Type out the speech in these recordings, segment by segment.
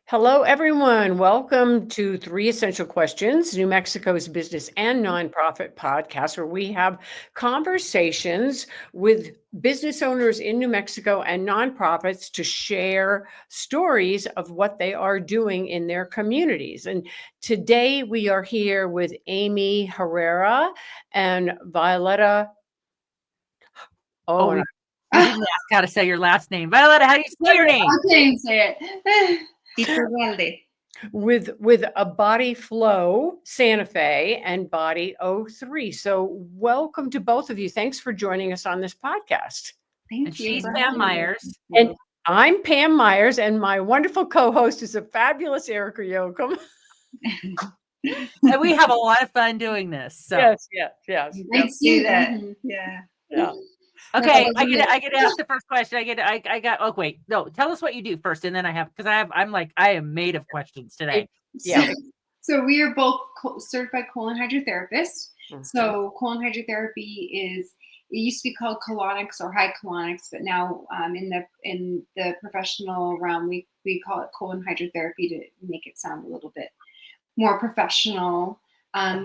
Hello, everyone. Welcome to Three Essential Questions, New Mexico's business and nonprofit podcast, where we have conversations with business owners in New Mexico and nonprofits to share stories of what they are doing in their communities. And today we are here with Amy Herrera and Violetta. Oh, Oh, and we didn't ask how to say your last name. Violetta, how do you say your name? I can't even say it. Iturralde. with a Body Flow Santa Fe and Body O3. So welcome to both of you. Thanks for joining us on this podcast. Thank And you. she's for Pam having me. Myers. And I'm Pam Myers, and my wonderful co-host is a fabulous Erica Yoakum. And we have a lot of fun doing this. So Yes. I see that. Mm-hmm. Yeah. okay, No, I get to ask the first question. I got oh wait, no, tell us what you do first, and then I am made of questions today. Yeah. So we are both certified colon hydrotherapists. Mhm. So colon hydrotherapy it used to be called colonics or high colonics, but now in the professional realm we call it colon hydrotherapy to make it sound a little bit more professional.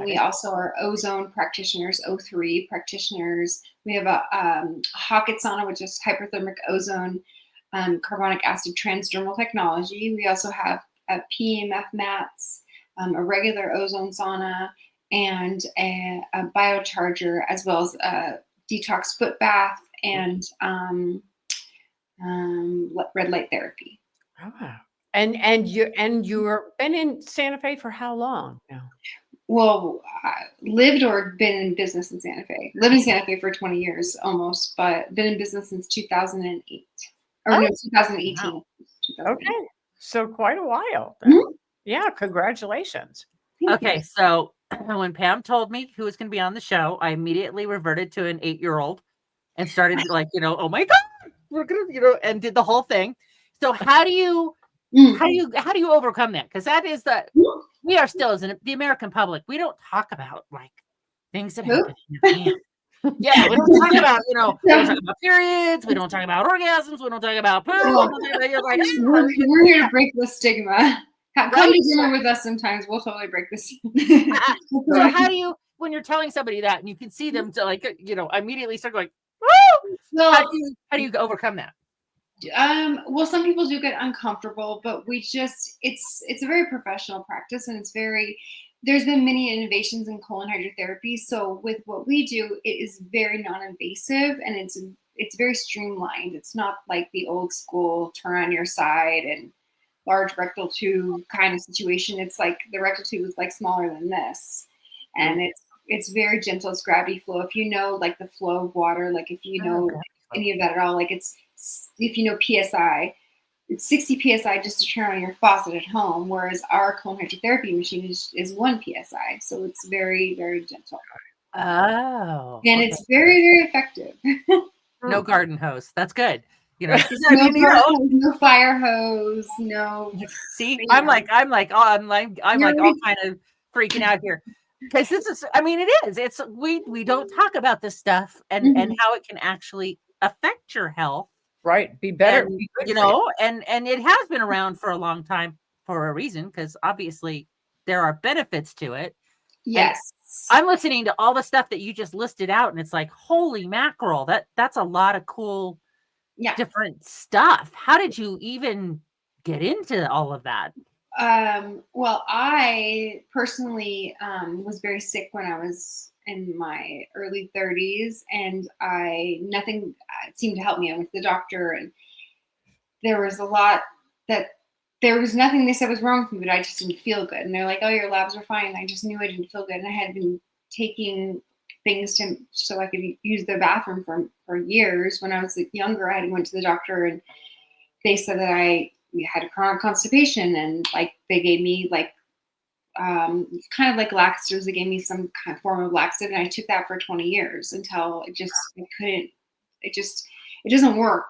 We also are ozone practitioners, O3 practitioners. We have a Hawkett sauna, which is hyperthermic ozone carbonic acid transdermal technology. We also have PEMF mats, a regular ozone sauna, and a biocharger, as well as a detox foot bath and red light therapy. Oh. And you've been in Santa Fe for how long now? Well, lived or been in business in Santa Fe. Lived in Santa Fe for 20 years almost, but been in business since 2008. Or no, 2018. Wow. Okay. So quite a while. Mhm. Yeah, congratulations. Okay, so when Pam told me who was going to be on the show, I immediately reverted to an 8-year-old and started oh my God, we're gonna, and did the whole thing. So how do you overcome that? Because that is we are still the American public. We don't talk about like things that happen in your hand. Yeah, we don't talk about, we don't talk about periods, we don't talk about orgasms, we don't talk about poop. We're here to break the stigma. Come to dinner with us sometimes. We'll totally break this. So how do you, when you're telling somebody that and you can see them to immediately start going, woo! Well, how do you overcome that? Well, some people do get uncomfortable, but it's a very professional practice, and there's been many innovations in colon hydrotherapy. So with what we do, it is very non-invasive, and it's very streamlined. It's not like the old school turn on your side and large rectal tube kind of situation. It's like the rectal tube is like smaller than this, and it's very gentle. It's gravity flow. If you know like the flow of water, like if you know any of that at all, like if you know PSI, it's 60 PSI just to turn on your faucet at home, whereas our colon hydrotherapy machine is 1 PSI. So it's very, very gentle. Oh. And it's very, very effective. No garden hose. That's good. No fire hose, no. See, I'm like all kind of freaking out here. Because this is, it's we don't talk about this stuff and how it can actually affect your health. Right. Be better. And, and it has been around for a long time for a reason, because obviously there are benefits to it. Yes. And I'm listening to all the stuff that you just listed out, and it's like, holy mackerel, that's a lot of cool different stuff. How did you even get into all of that? Well, I personally was very sick when I was in my early 30s, and nothing seemed to help me. I went to the doctor, and there was nothing they said was wrong with me, but I just didn't feel good. And they're like, "Oh, your labs are fine." And I just knew I didn't feel good, and I had been taking things so I could use the bathroom for years. When I was younger, I went to the doctor, and they said that I had a chronic constipation, and like they gave me like kind of like laxatives. They gave me some kind of form of laxative, and I took that for 20 years until it doesn't work.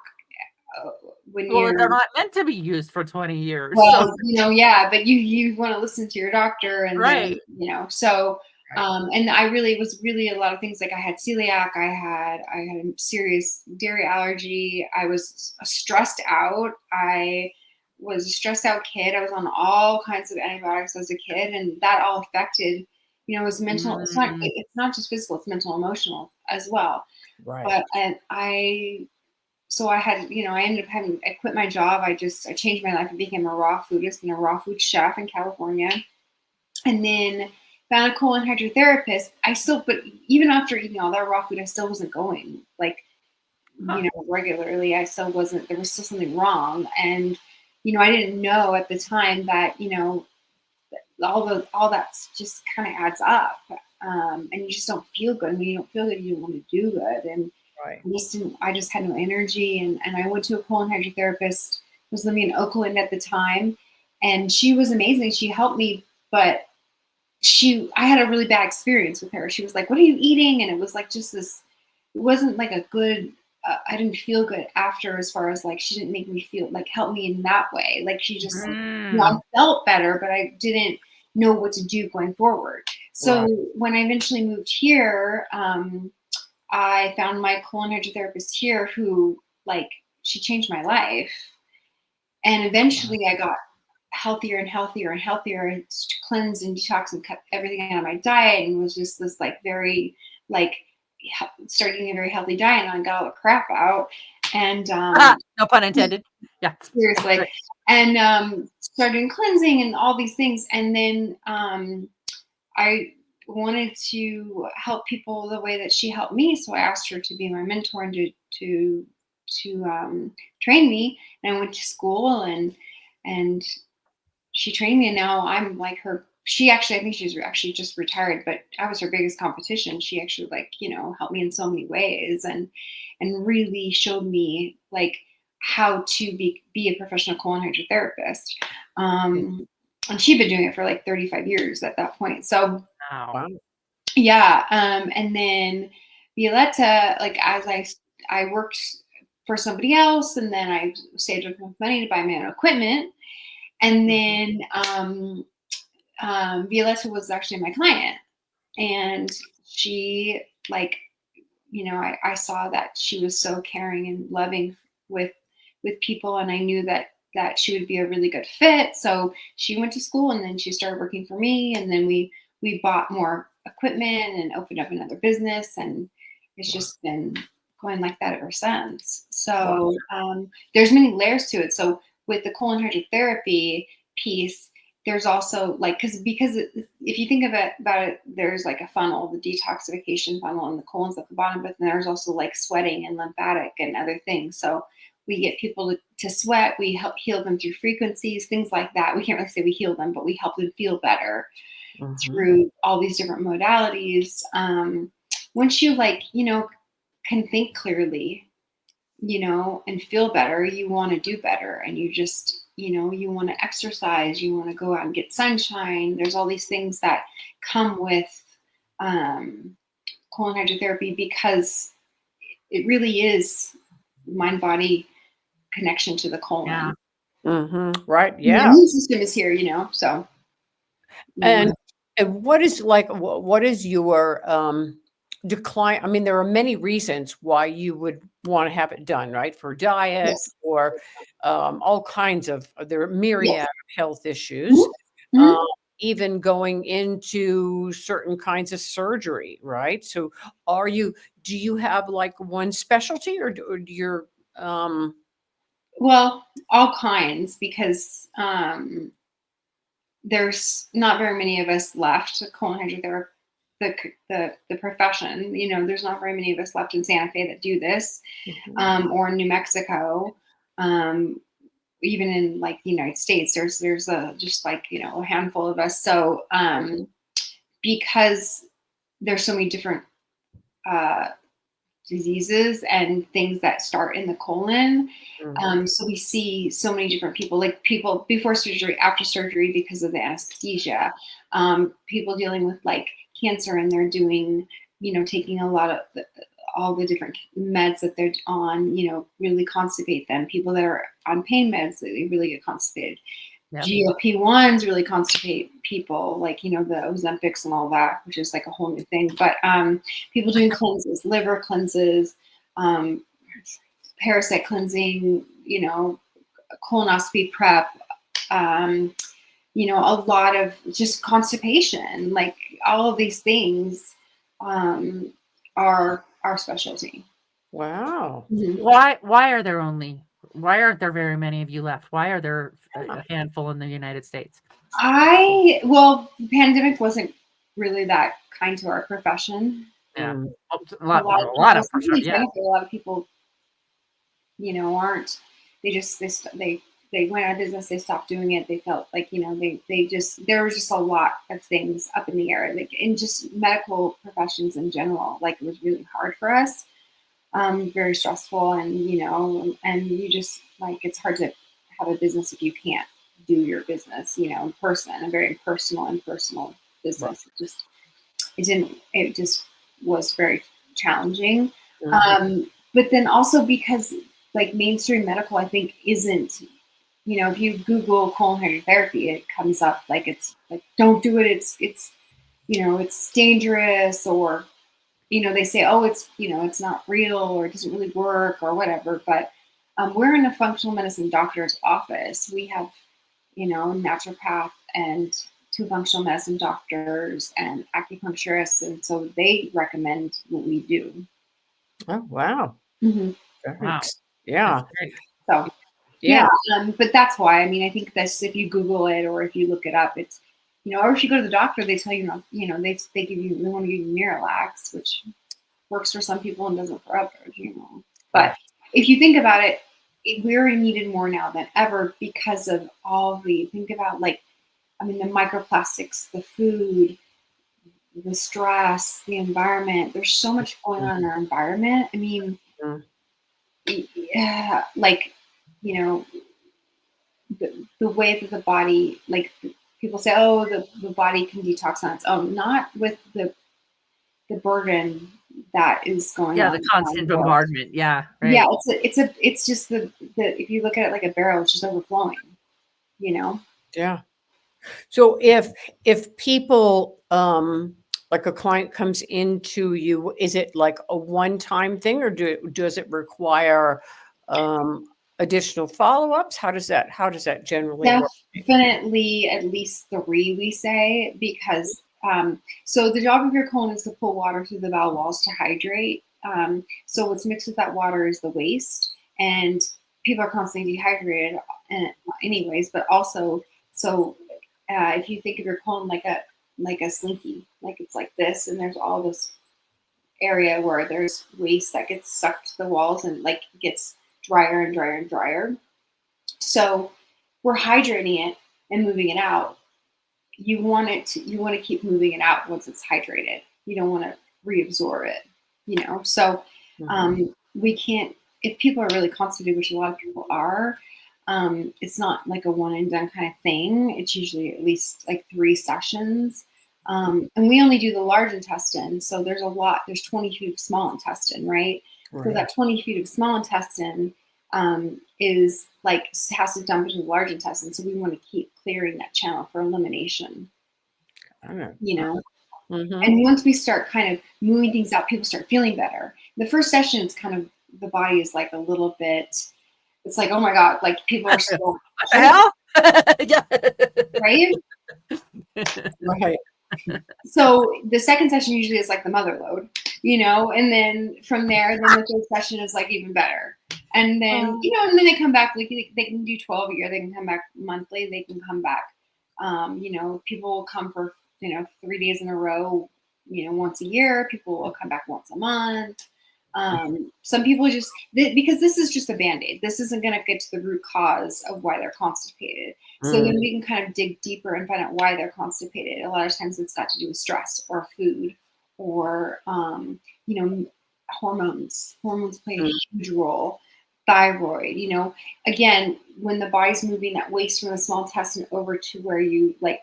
They're not meant to be used for 20 years. Well, but you want to listen to your doctor, and right. Then, so. And I was really a lot of things, like I had celiac, I had a serious dairy allergy, I was stressed out, I was a stressed out kid. I was on all kinds of antibiotics as a kid, and that all affected, it was mental. Mm. It's not just physical, it's mental, emotional as well. Right. But so I had, I ended up I quit my job. I changed my life and became a raw foodist and a raw food chef in California. And then found a colon hydrotherapist. But even after eating all that raw food, I still wasn't going like, regularly. I still wasn't, there was still something wrong. And, I didn't know at the time that, all that's just kind of adds up. And you just don't feel good. And when you don't feel good, you don't want to do good. And Right. I just had no energy. And I went to a colon hydrotherapist, was living in Oakland at the time. And she was amazing. She helped me, but I had a really bad experience with her. She was like, "What are you eating?" And it was like just this, it wasn't like a good, I didn't feel good after, as far as like, she didn't make me feel like, help me in that way. Like she just, I felt better, but I didn't know what to do going forward. So Right. when I eventually moved here, I found my colon hydrotherapist here who, like, she changed my life. And eventually I got healthier and healthier and healthier, and cleansed and detoxed and cut everything out of my diet, and was just this like very like started eating a very healthy diet, and I got all the crap out. And No pun intended. Yeah. seriously. Right. And started cleansing and all these things. And then I wanted to help people the way that she helped me. So I asked her to be my mentor and to train me. And I went to school, and she trained me, and now I'm like her. She actually, I think she's actually just retired, but I was her biggest competition. She actually, like, helped me in so many ways, and really showed me like how to be a professional colon hydrotherapist. And she'd been doing it for like 35 years at that point. So Wow. Wow. yeah. And then Violetta, like, as I worked for somebody else, and then I saved up enough money to buy my own equipment. And then Violetta was actually my client, and she, like, I saw that she was so caring and loving with people, and I knew that she would be a really good fit. So she went to school, and then she started working for me, and then we bought more equipment and opened up another business, and it's just been going like that ever since. So there's many layers to it. So with the colon hydrotherapy piece, there's also like, because if you think of it about it, there's like a funnel, the detoxification funnel, and the colon's at the bottom, but then there's also like sweating and lymphatic and other things. So we get people to sweat, we help heal them through frequencies, things like that. We can't really say we heal them, but we help them feel better through all these different modalities. Once you, like, can think clearly, and feel better, you want to do better, and you just, you want to exercise, you want to go out and get sunshine. There's all these things that come with colon hydrotherapy, because it really is mind body connection to the colon. Yeah. Right. The Yeah. immune system is here, so. And what is your decline? I mean, there are many reasons why you would want to have it done, right? For diet, Yes. or all kinds of, there are myriad of health issues, Mhm. even going into certain kinds of surgery, right? So do you have like one specialty, or do you're, Well, all kinds, because there's not very many of us left. Colon hydrotherapy, the profession, there's not very many of us left in Santa Fe that do this, or in New Mexico, even in like the United States. There's just like, a handful of us. So because there's so many different diseases and things that start in the colon. So we see so many different people, like people before surgery, after surgery, because of the anesthesia, people dealing with like cancer, and they're doing, taking a lot of all the different meds that they're on, really constipate them. People that are on pain meds, they really get constipated. Yep. GLP-1s really constipate people, like, the Ozempics and all that, which is like a whole new thing. But people doing cleanses, liver cleanses, parasite cleansing, colonoscopy prep, a lot of just constipation, like all of these things are our specialty. Wow. Mhm. Why aren't there very many of you left? Why are there a handful in the United States? The pandemic wasn't really that kind to our profession. Yeah. Mm. A lot of for sure. Yeah. A lot of people, aren't, they went out of business, they stopped doing it. They felt like, there was just a lot of things up in the air, like in just medical professions in general. Like it was really hard for us, very stressful, and, and you just like, it's hard to have a business if you can't do your business, in person, a very personal business. It just was very challenging. Mhm. But then also because like mainstream medical, I think isn't, if you Google colon hydrotherapy, it comes up like it's like, don't do it. It's dangerous, or, they say, oh, it's not real, or it doesn't really work, or whatever. But we're in a functional medicine doctor's office. We have, naturopath and 2 functional medicine doctors and acupuncturists, and so they recommend what we do. Oh, wow. Mm-hmm. Wow. Yeah. That's great. So Yeah. but that's why. I mean, I think that's, if you Google it or if you look it up, it's, or if you go to the doctor, they tell you, they want to give you Miralax, which works for some people and doesn't for others, But if you think about it, we're needed more now than ever because of think about, like, I mean, the microplastics, the food, the stress, the environment. There's so much going on in our environment. I mean, Mhm. yeah, like, the way that the body, like, people say, oh, the body can detox on its own, not with the burden that is going Yeah, on. the constant World. bombardment. Yeah, right. Yeah, it's just the if you look at it like a barrel, it's just overflowing, Yeah. So if people like a client comes into you, is it like a one-time thing, or does it require additional follow-ups? How does that generally work? Definitely at least 3, we say, because so the job of your colon is to pull water through the bowel walls to hydrate. So what's mixed with that water is the waste, and people are constantly dehydrated, anyways. But also, so if you think of your colon like a slinky, like it's like this, and there's all this area where there's waste that gets sucked to the walls and like gets drier and drier and drier. So we're hydrating it and moving it out. You want to keep moving it out once it's hydrated. You don't want to reabsorb it. So we can't, if people are really constipated, which a lot of people are, it's not like a one and done kind of thing. It's usually at least like 3 sessions. And we only do the large intestine. So there's 20 feet of small intestine, right? So that 20 feet of small intestine is like, has to dump into the large intestine. So we want to keep clearing that channel for elimination, Mhm. And once we start kind of moving things out, people start feeling better. The first session, it's kind of, the body is like a little bit, it's like, oh my God, like people are still, What the hell? Yeah. right? Right. So the second session usually is like the mother load, and then from there, then the third session is like even better. And then, and then they come back, like they can do 12 a year, they can come back monthly, they can come back. People will come for, 3 days in a row, once a year. People will come back once a month. Some people just, because this is just a Band-Aid. This isn't going to get to the root cause of why they're constipated. So then we can kind of dig deeper and find out why they're constipated. A lot of times it's got to do with stress or food or, hormones. Hormones play a huge role. Thyroid, again, when the body's moving that waste from the small intestine over to where you like,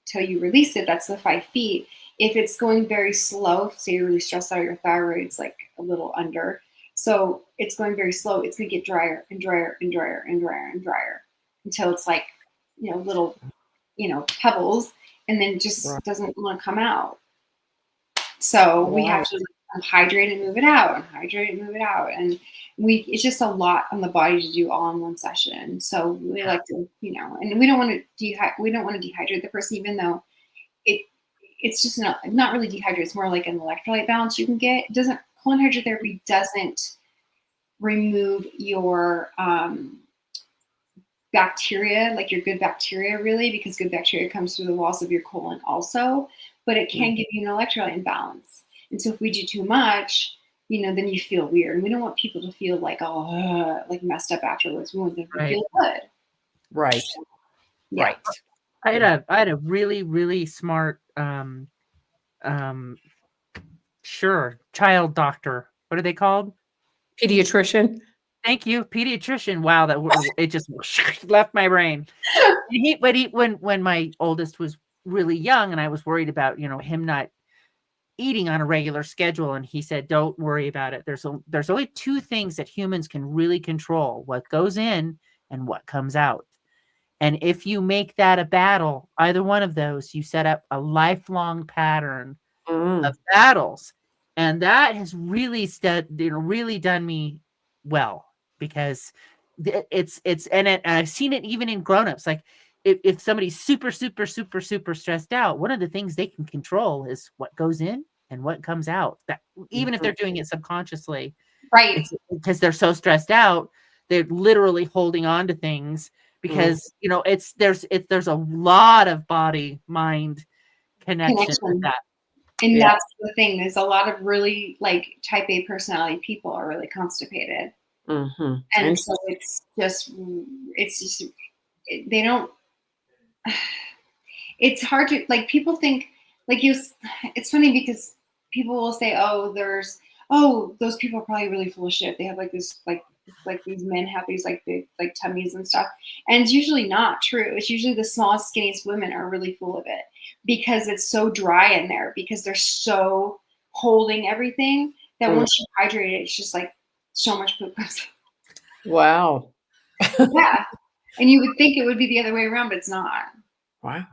till you release it, that's the 5 feet. If it's going very slow, say you're really stressed out, your thyroid's like a little under. So it's going very slow. It's going to get drier and drier and drier and drier and drier until it's like, little, pebbles, and then just doesn't want to come out. So we have to hydrate and move it out, and hydrate and move it out. And it's just a lot on the body to do all in one session. So we like to, and we don't want to dehydrate the person, even though it's just not really dehydrate. It's more like an electrolyte balance you can get. Colon hydrotherapy doesn't remove your bacteria, like your good bacteria, really, because good bacteria comes through the walls of your colon also, but it can give you an electrolyte imbalance. And so if we do too much, then you feel weird. And we don't want people to feel like, like messed up afterwards. We want them to feel good. Right. Yeah. Right. I had a really, really smart child doctor. What are they called? Pediatrician. Thank you, pediatrician. Wow, it just left my brain. When my oldest was really young, and I was worried about him not eating on a regular schedule, and he said, "Don't worry about it. There's only two things that humans can really control: what goes in and what comes out. And if you make that a battle, either one of those, you set up a lifelong pattern of battles." And that has really really done me well, because and I've seen it even in grown-ups. Like if somebody's super, super, super, super stressed out, one of the things they can control is what goes in and what comes out. That even if they're doing it subconsciously, right? It's because they're so stressed out, they're literally holding on to things, because there's a lot of body mind connection with that. And that's the thing. There's a lot of really type A personality people are really constipated. Mm-hmm. And so they don't, it's hard to, people think, it's funny because people will say, those people are probably really full of shit. They have this, these men have these big tummies and stuff. And it's usually not true. It's usually the smallest, skinniest women are really full of it, because it's so dry in there, because they're so holding everything that once you hydrate it, it's just so much poop comes. Wow. Yeah. And you would think it would be the other way around, but it's not. Wow.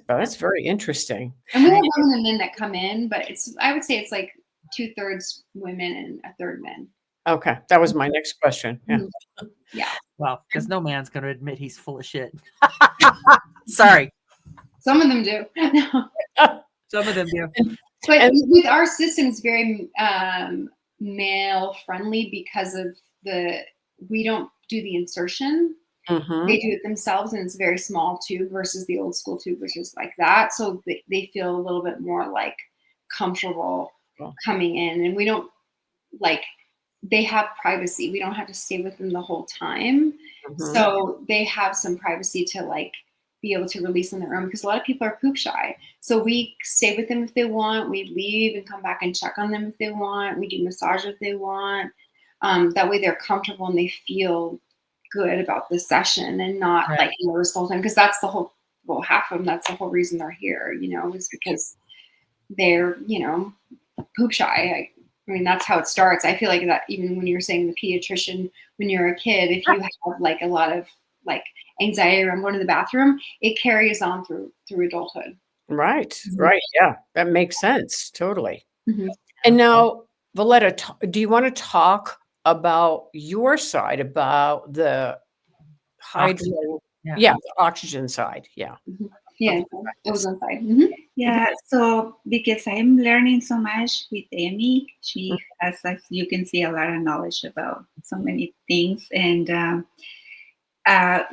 That's very interesting. And we have women and men that come in, but I would say it's 2/3 women and 1/3 men. Okay. That was my next question. Yeah. Yeah. Well, because no man's going to admit he's full of shit. Sorry. Some of them do. Some of them do. But with our system, it's very male friendly, because of we don't do the insertion. Mm-hmm. They do it themselves, and it's a very small tube versus the old school tube, which is like that. So they feel a little bit more comfortable coming in, and we don't they have privacy. We don't have to stay with them the whole time. Mm-hmm. So they have some privacy to be able to release on their own, because a lot of people are poop shy. So we stay with them if they want. We leave and come back and check on them if they want. We do massage if they want. That way they're comfortable and they feel good about the session, and not nervous the whole time, because that's the whole, half of them, that's the whole reason they're here, is because they're, poop shy. I mean, that's how it starts. I feel like that even when you're saying the pediatrician, when you're a kid, if you have a lot of anxiety around going to the bathroom, it carries on through adulthood. Right. Mm-hmm. Right. Yeah. That makes sense. Totally. Mm-hmm. And now, Valletta, do you want to talk about your side, about the hydro, the oxygen side? Yeah. Mm-hmm. Yeah, ozone side. Mm-hmm. Yeah, so because I'm learning so much with Amy, she has, as you can see, a lot of knowledge about so many things, and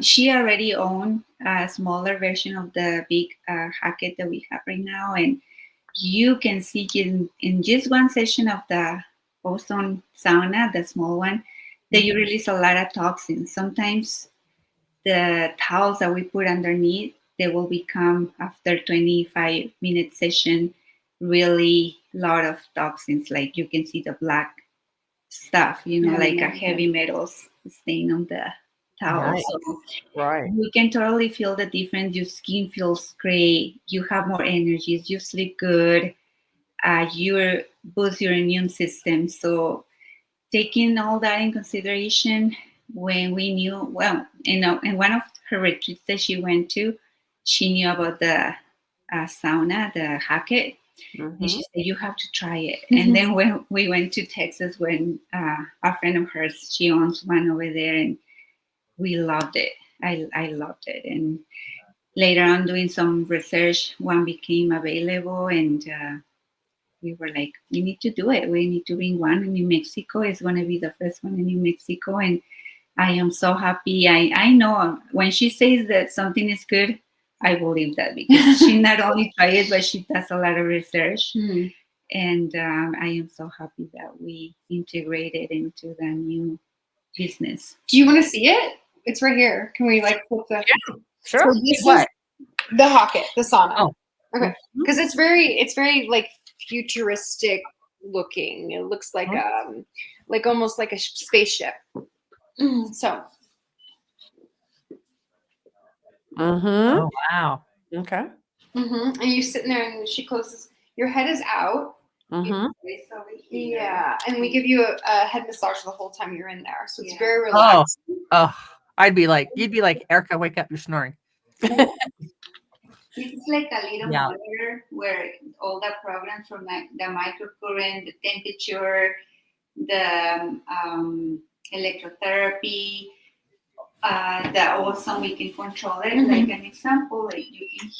she already owned a smaller version of the big Hackett that we have right now, and you can see in just one session of the ozone sauna, the small one, that you release a lot of toxins. Sometimes the towels that we put underneath, they will become, after 25-minute session, really lot of toxins. Like you can see the black stuff, like a heavy metals stain on the towel. Right. So right. You can totally feel the difference. Your skin feels great. You have more energy. You sleep good. You boost your immune system. So taking all that in consideration, when we knew, in one of her retreats that she went to, she knew about the sauna, the Hackett. And Mhm. she said, you have to try it. And then when we went to Texas, when a friend of hers, she owns one over there, and we loved it. I loved it. And later on, doing some research, one became available, and we were like, we need to do it. We need to bring one in New Mexico. It's going to be the first one in New Mexico. And I am so happy. I know when she says that something is good, I believe that, because she not only tried it, but she does a lot of research. Mhm. And I am so happy that we integrated into the new business. Do you want to see it? It's right here. Can we like flip the? Sure. So this What? is the Hocket, the sauna. Oh. Okay. Because it's very like futuristic looking. It looks like almost like a spaceship. So Mhm. Oh wow. Okay. and you sitting there, and she closes. Your head is out. Mhm. Yeah, and we give you a head massage the whole time you're in there, so it's Yeah. very Oh, relaxed. you'd be like, Erica, wake up, you're snoring. This is like a little Yeah. monitor where all the programs from the microcurrent, the temperature, the electrotherapy, also we can control it. Like an example, like you can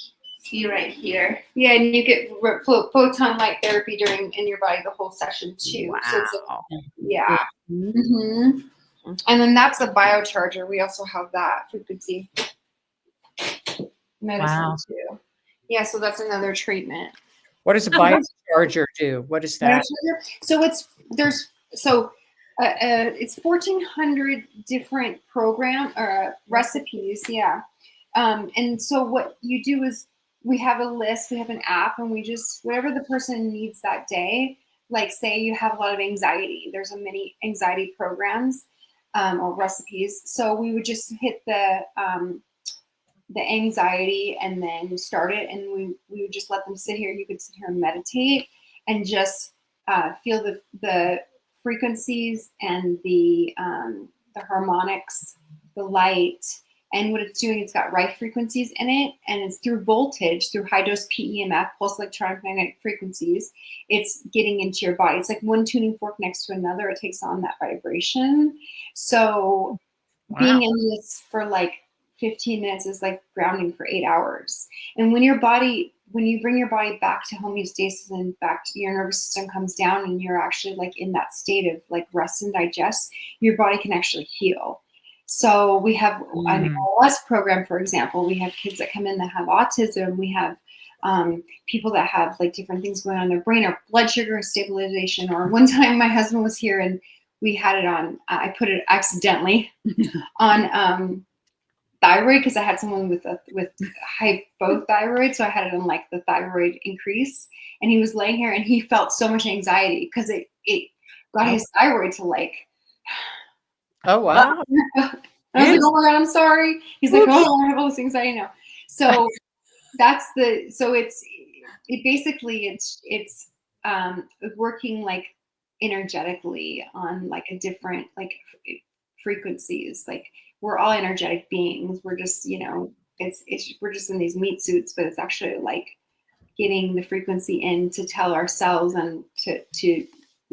see right here. Yeah, and you get photon light therapy in your body the whole session too. So it's Wow. yeah. Mhm. And then that's a biocharger. We also have that frequency medicine Wow. too. Yeah, so that's another treatment. What does a biocharger do? What is that? So it's 1,400 different program recipes. Yeah. And so what you do is we have a list, we have an app, and we just whatever the person needs that day. Like say you have a lot of anxiety. There's a many anxiety programs or recipes. So we would just hit the anxiety and then start it, and we would just let them sit here. You could sit here and meditate and just feel the frequencies and the harmonics, the light, and what it's doing. It's got right frequencies in it, and it's through voltage, through high dose PEMF, pulse electronic magnetic frequencies. It's getting into your body. It's like one tuning fork next to another. It takes on that vibration. So being in this for like 15 minutes is like grounding for 8 hours. And when you bring your body back to homeostasis and back to your nervous system comes down, and you're actually like in that state of like rest and digest, your body can actually heal. So we have an ALS program, for example. We have kids that come in that have autism. We have people that have like different things going on in their brain, or blood sugar stabilization. Or one time my husband was here and we had it on, I put it accidentally on thyroid, because I had someone with hypothyroid, so I had it on like the thyroid increase, and he was laying here and he felt so much anxiety because it got his thyroid to like. Oh wow. I was like, oh my God, I'm sorry. He's like, oh, I have all this anxiety now. So it's working like energetically on like a different like frequencies. Like we're all energetic beings. We're just, we're just in these meat suits, but it's actually like getting the frequency in to tell ourselves and to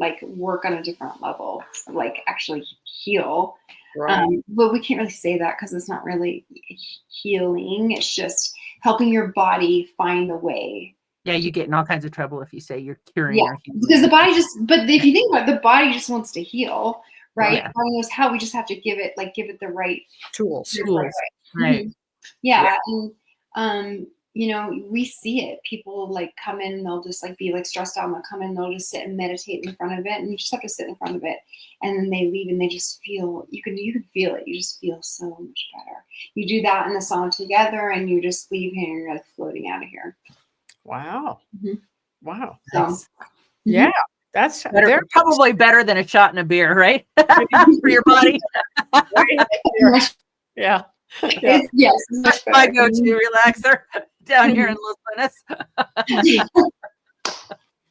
like work on a different level, like actually heal. Right. But we can't really say that because it's not really healing. It's just helping your body find the way. Yeah, you get in all kinds of trouble if you say you're curing. Yeah, because the body but if you think about it, the body just wants to heal, right? Yeah. The body knows how. We just have to give it the right Tools. Right. Yeah. And we see it. People like come in and they'll just like be like stressed out, and they'll come in and they'll just sit and meditate in front of it, and you just have to sit in front of it, and then they leave and they just feel, you can feel it. You just feel so much better. You do that in the sauna together, and you just leave here and you're like floating out of here. Wow. Mhm. Wow. So, Yeah. That's Better, probably better than a shot and a beer, right? For your body. Yeah. Yes. That's my go-to relaxer down here in Los Lunas.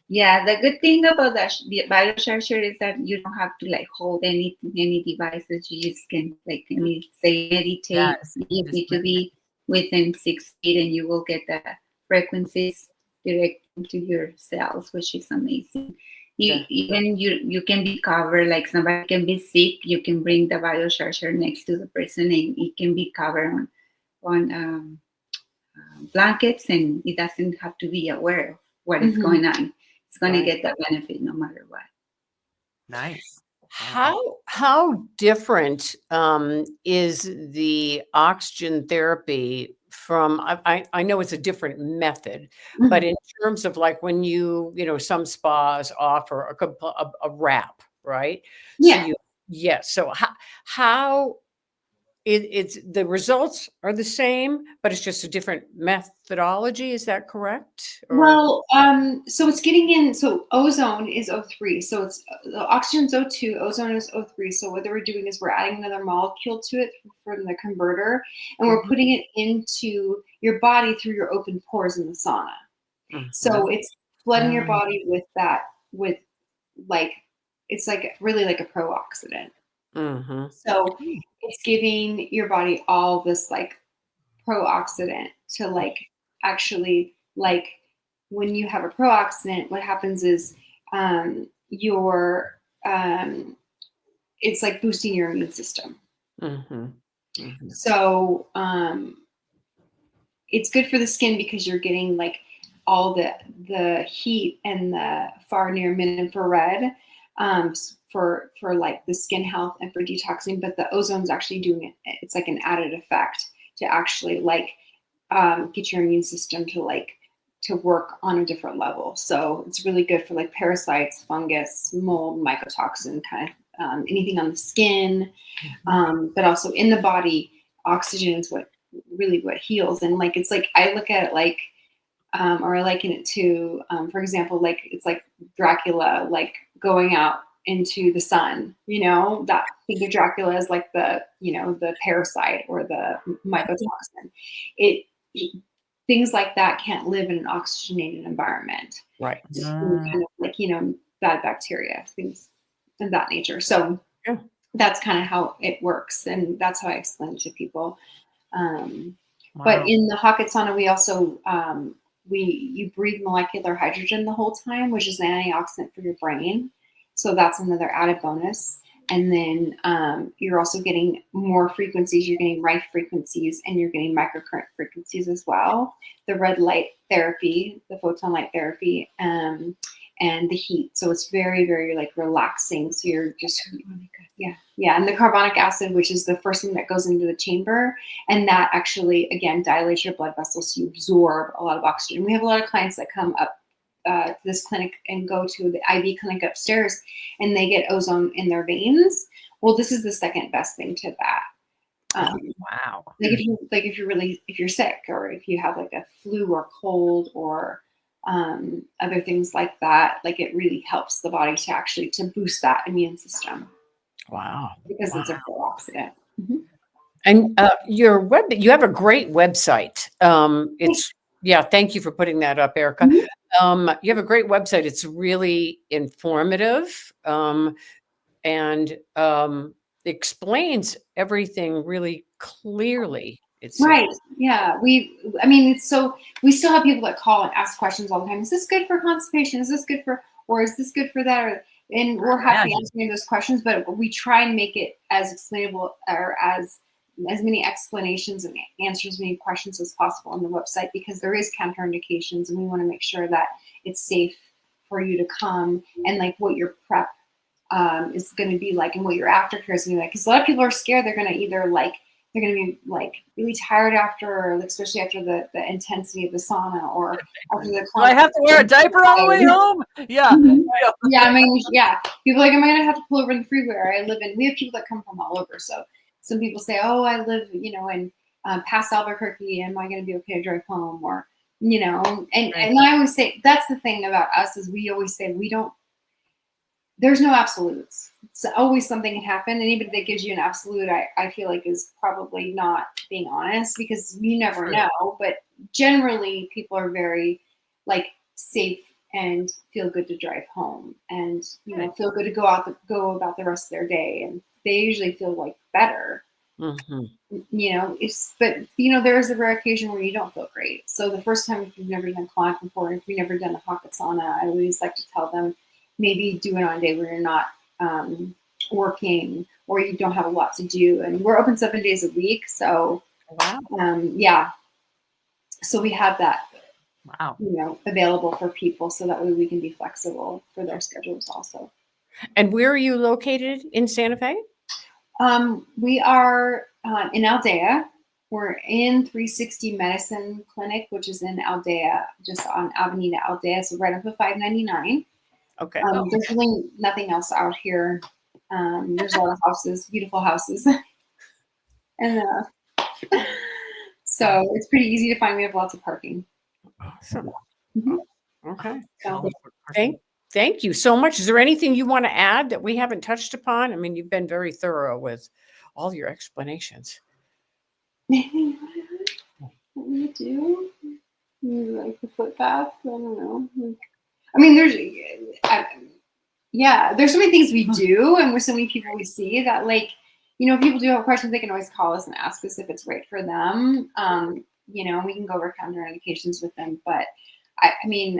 Yeah, the good thing about the biocharger is that you don't have to like hold any devices. You just can like say meditate. Yes, you need to be within 6 feet, and you will get the frequencies direct to your cells, which is amazing. Yeah. Even you can be covered, like somebody can be sick, you can bring the biocharger next to the person and it can be covered on blankets, and it doesn't have to be aware of what is going on. It's going to Right. get that benefit no matter what. Nice. How different is the oxygen therapy from? I know it's a different method, but in terms of like when some spas offer a wrap, right? So Yeah. yes. So how it's the results are the same, but it's just a different methodology. Is that correct? Or Well, so it's getting in. So ozone is O3. So it's the oxygen's O2, ozone is O3. So what we're doing is we're adding another molecule to it from the converter, and we're putting it into your body through your open pores in the sauna. So it's flooding your body with it's like really like a pro-oxidant. So it's giving your body all this like pro-oxidant to like actually like when you have a pro-oxidant, what happens is your it's like boosting your immune system. So it's good for the skin because you're getting like all the heat and the far near mid infrared for like the skin health and for detoxing, but the ozone's actually doing it. It's like an added effect to actually like get your immune system to work on a different level. So it's really good for like parasites, fungus, mold, mycotoxin, kind of anything on the skin, but also in the body. Oxygen is what heals. And like it's like I look at it like or I liken it to for example, like it's like Dracula like going out into the sun, that think of Dracula as like the the parasite or the mycotoxin. It things like that can't live in an oxygenated environment, right. kind of like bad bacteria, things of that nature. So that's kind of how it works, and that's how I explain it to people. But in the Hocket sauna, we also you breathe molecular hydrogen the whole time, which is an antioxidant for your brain. So that's another added bonus. And then you're also getting more frequencies. You're getting Rife frequencies, and you're getting microcurrent frequencies as well. The red light therapy, the photon light therapy, and the heat. So it's very, very like relaxing. So you're just, yeah. And the carbonic acid, which is the first thing that goes into the chamber, and that actually, again, dilates your blood vessels. So you absorb a lot of oxygen. We have a lot of clients that come up to this clinic and go to the IV clinic upstairs, and they get ozone in their veins. Well, this is the second best thing to that. Wow. Like if you're sick, or if you have like a flu or cold or other things like that, like it really helps the body to boost that immune system. Wow. Because it's a pro-oxidant. And you have a great website. Thank you for putting that up, Erica. You have a great website. It's really informative and explains everything really clearly. Right. Yeah. We still have people that call and ask questions all the time. Is this good for constipation? Is this good or is this good for that? And we're happy answering those questions, but we try and make it as explainable or as many explanations and answer as many questions as possible on the website, because there is counterindications, and we want to make sure that it's safe for you to come, and like what your prep is going to be like, and what your aftercare is going to be like. Because a lot of people are scared they're going to be like really tired after, or especially after the intensity of the sauna, or after the. Do I have to wear a diaper on the way home? Yeah. Yeah. I mean, yeah. People are like, am I going to have to pull over in the freeway where I live in? We have people that come from all over. So some people say, oh, I live, in past Albuquerque. Am I going to be okay to drive home? Or, and I always say, that's the thing about us, is we always say there's no absolutes. So always something can happen. Anybody that gives you an absolute, I feel like is probably not being honest, because you never know. But generally, people are very like safe and feel good to drive home, and feel good to go about the rest of their day, and they usually feel like better Mhm. But there is a rare occasion where you don't feel great. So the first time, if you've never done colonic before, if you've never done a pocket sauna, I always like to tell them maybe do it on a day where you're not working or you don't have a lot to do. And we're open 7 days a week, so Wow. yeah. So we have that Wow. available for people, so that way we can be flexible for their schedules also. And where are you located in Santa Fe? We are in Aldea. We're in 360 Medicine Clinic, which is in Aldea, just on Avenida Aldea, so right up of 599. Okay. There's really nothing else out here. There's a lot of houses, beautiful houses, and so it's pretty easy to find. We have lots of parking. Awesome. Mhm. Okay. So, Thank you so much. Is there anything you want to add that we haven't touched upon? I mean, you've been very thorough with all your explanations. anything what we do? Maybe like the foot bath. I don't know. I mean, there's so many things we do, and with so many people we see that, like, if people do have questions, they can always call us and ask us if it's right for them. We can go over counterindications with them. But I mean,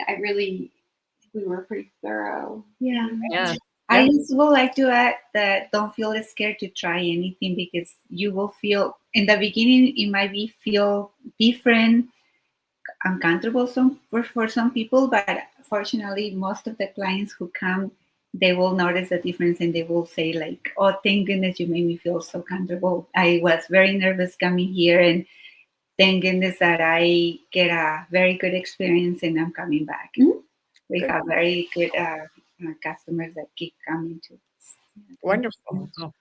we were pretty thorough. Yeah. Yeah. I just would like to add that don't feel scared to try anything, because you will feel in the beginning it might feel different, uncomfortable for some people, but fortunately most of the clients who come, they will notice the difference and they will say like, oh, thank goodness you made me feel so comfortable. I was very nervous coming here, and thank goodness that I get a very good experience and I'm coming back. Mhm. We Good. have very good customers that keep coming to us. Wonderful. Well,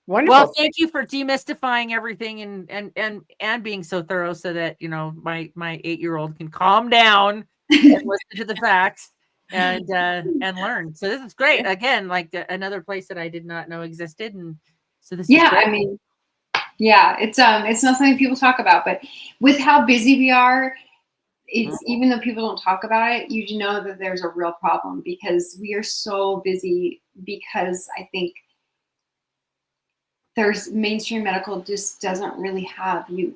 Wonderful. thank you for demystifying everything and being so thorough, so that my 8-year-old can calm down and listen to the facts and learn. So this is great. Again, like another place that I did not know existed, and so this is Yeah, great. I mean, yeah, it's not something people talk about, but with how busy we are, it's even though people don't talk about it, you know that there's a real problem, because we are so busy, because I think there's mainstream medical just doesn't really have a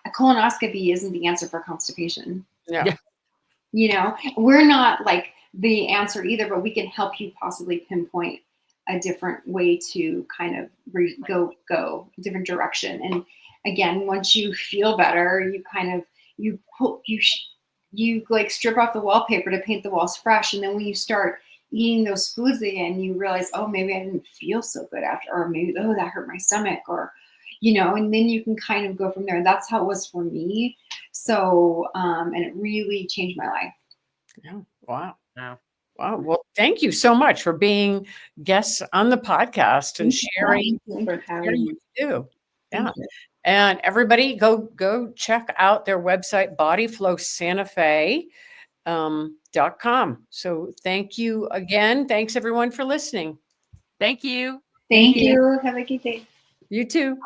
colonoscopy isn't the answer for constipation. Yeah. We're not like the answer either, but we can help you possibly pinpoint a different way to kind of go a different direction. And again, once you feel better, you kind of you like strip off the wallpaper to paint the walls fresh, and then when you start eating those foods again, you realize, oh, maybe I didn't feel so good after, or maybe, oh, that hurt my stomach, or and then you can kind of go from there. And that's how it was for me. So and it really changed my life. Yeah. Wow. Wow. Wow. Well, thank you so much for being guests on the podcast and sharing Thank you for having what me. you do. Yeah. Thank you. And everybody go check out their website, bodyflowsantafe.com. So thank you again. Thanks everyone for listening. Thank you. Thank Thank you. you. Have a good day. You too.